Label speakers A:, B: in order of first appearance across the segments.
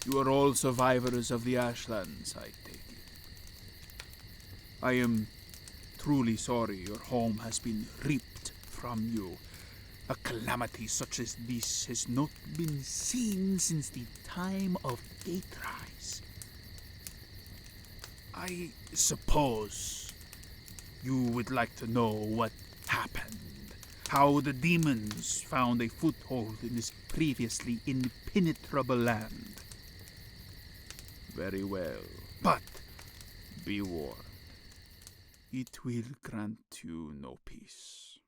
A: You are all survivors of the Ashlands, I take it. I am truly sorry your home has been ripped from you. A calamity such as this has not been seen since the time of Gatrise. I suppose you would like to know what happened. How the demons found a foothold in this previously impenetrable land. Very well, but be warned. It will grant you no peace.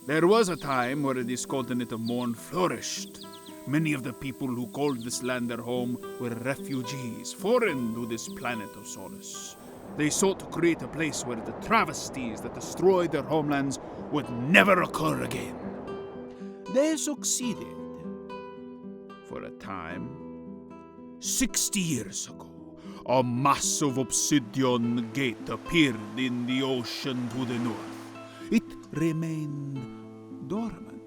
A: There was a time where this continent of Mourne flourished. Many of the people who called this land their home were refugees, foreign to this planet of solace. They sought to create a place where the travesties that destroyed their homelands would never occur again. They succeeded. For a time. 60 years ago, a massive obsidian gate appeared in the ocean to the north. It remained dormant.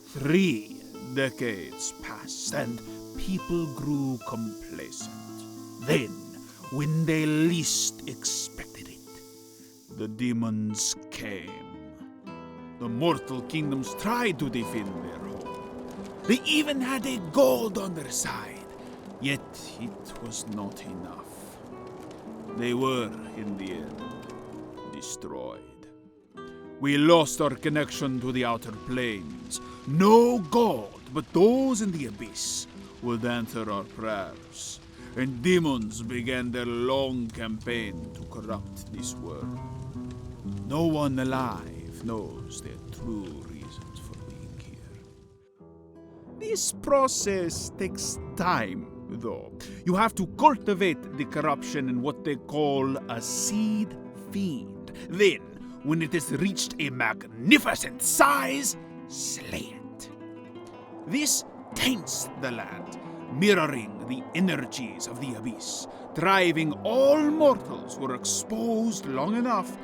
A: 3 decades passed and people grew complacent. Then, when they least expected it, the demons came. The mortal kingdoms tried to defend their home. They even had a god on their side. Yet it was not enough. They were, in the end, destroyed. We lost our connection to the outer planes. No god but those in the abyss would answer our prayers, and demons began their long campaign to corrupt this world. No one alive knows their true reasons for being here. This process takes time, though. You have to cultivate the corruption in what they call a seed fiend. Then, when it has reached a magnificent size, slay it. This taints the land, mirroring the energies of the abyss, driving all mortals who are exposed long enough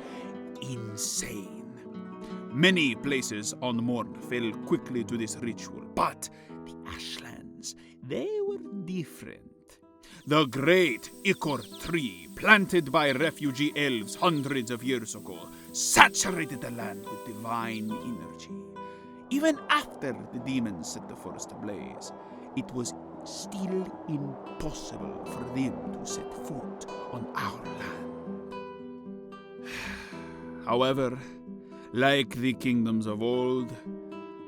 A: insane. Many places on Mourne fell quickly to this ritual, but the Ashlands, they were different. The great ichor tree, planted by refugee elves hundreds of years ago, saturated the land with divine energy. Even after the demons set the forest ablaze, it was still impossible for them to set foot on our land. However, like the kingdoms of old,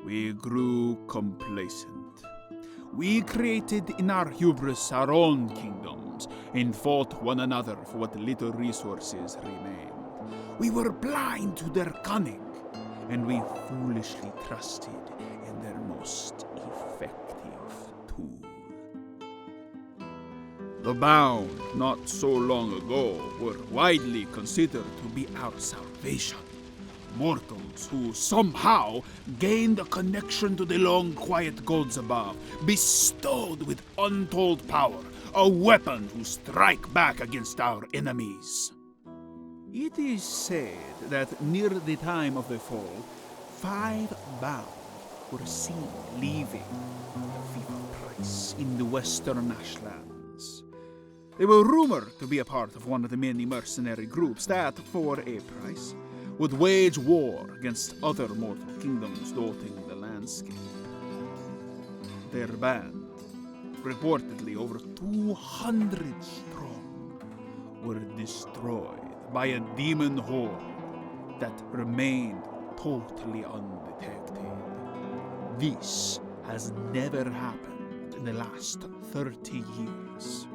A: we grew complacent. We created in our hubris our own kingdoms and fought one another for what little resources remained. We were blind to their cunning, and we foolishly trusted in their most effective tool. The Bound, not so long ago, were widely considered to be our salvation. Mortals who somehow gained a connection to the long quiet gods above, bestowed with untold power, a weapon to strike back against our enemies. It is said that near the time of the fall, 5 Bound were seen leaving the fever price in the western Ashlands. They were rumored to be a part of one of the many mercenary groups that, for a price, would wage war against other mortal kingdoms dotting the landscape. Their band, reportedly over 200 strong, were destroyed by a demon horde that remained totally undetected. This has never happened in the last 30 years.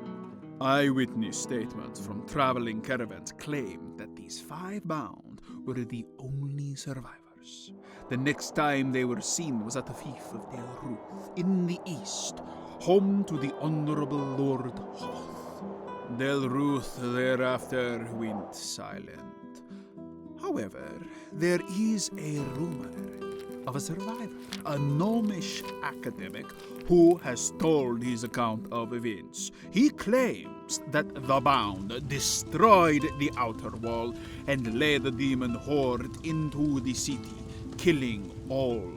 A: Eyewitness statements from traveling caravans claim that these 5 Bound were the only survivors. The next time they were seen was at the Fief of Del Ruth in the east, home to the Honorable Lord Hoth. Del Ruth thereafter went silent. However, there is a rumor of a survivor, a gnomish academic who has told his account of events. He claims that the Bound destroyed the outer wall and led the demon horde into the city, killing all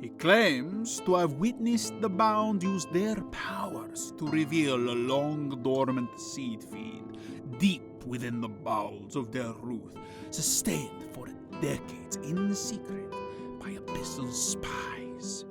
A: He claims to have witnessed the Bound use their powers to reveal a long-dormant seed fiend deep within the bowels of their root, sustained for decades in secret by abyssal spies.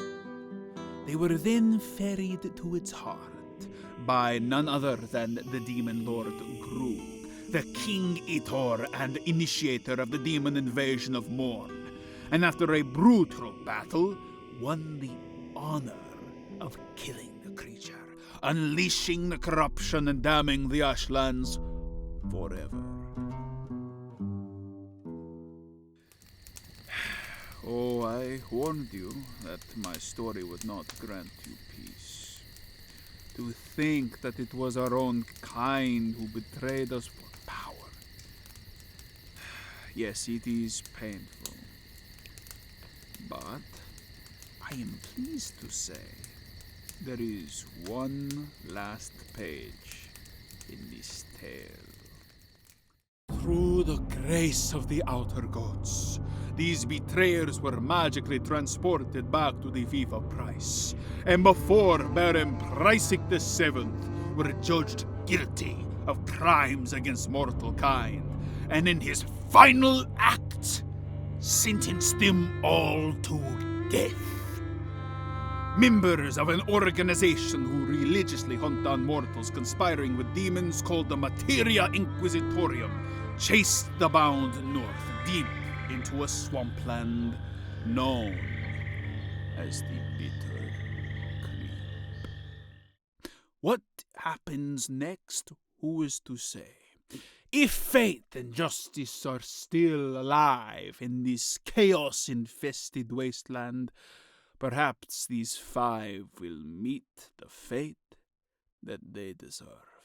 A: They were then ferried to its heart by none other than the demon lord Grug, the king eater and initiator of the demon invasion of Mourne, and after a brutal battle, won the honor of killing the creature, unleashing the corruption and damning the Ashlands forever. Oh, I warned you that my story would not grant you peace. To think that it was our own kind who betrayed us for power. Yes, it is painful. But I am pleased to say there is one last page in this tale. Through the grace of the outer gods, these betrayers were magically transported back to the Viva Price, and before Baron Pricek VII were judged guilty of crimes against mortal kind, and in his final act, sentenced them all to death. Members of an organization who religiously hunt down mortals conspiring with demons called the Materia Inquisitorium chased the Bound north, deep into a swampland known as the Bitter Creep. What happens next, who is to say? If fate and justice are still alive in this chaos-infested wasteland, perhaps these five will meet the fate that they deserve.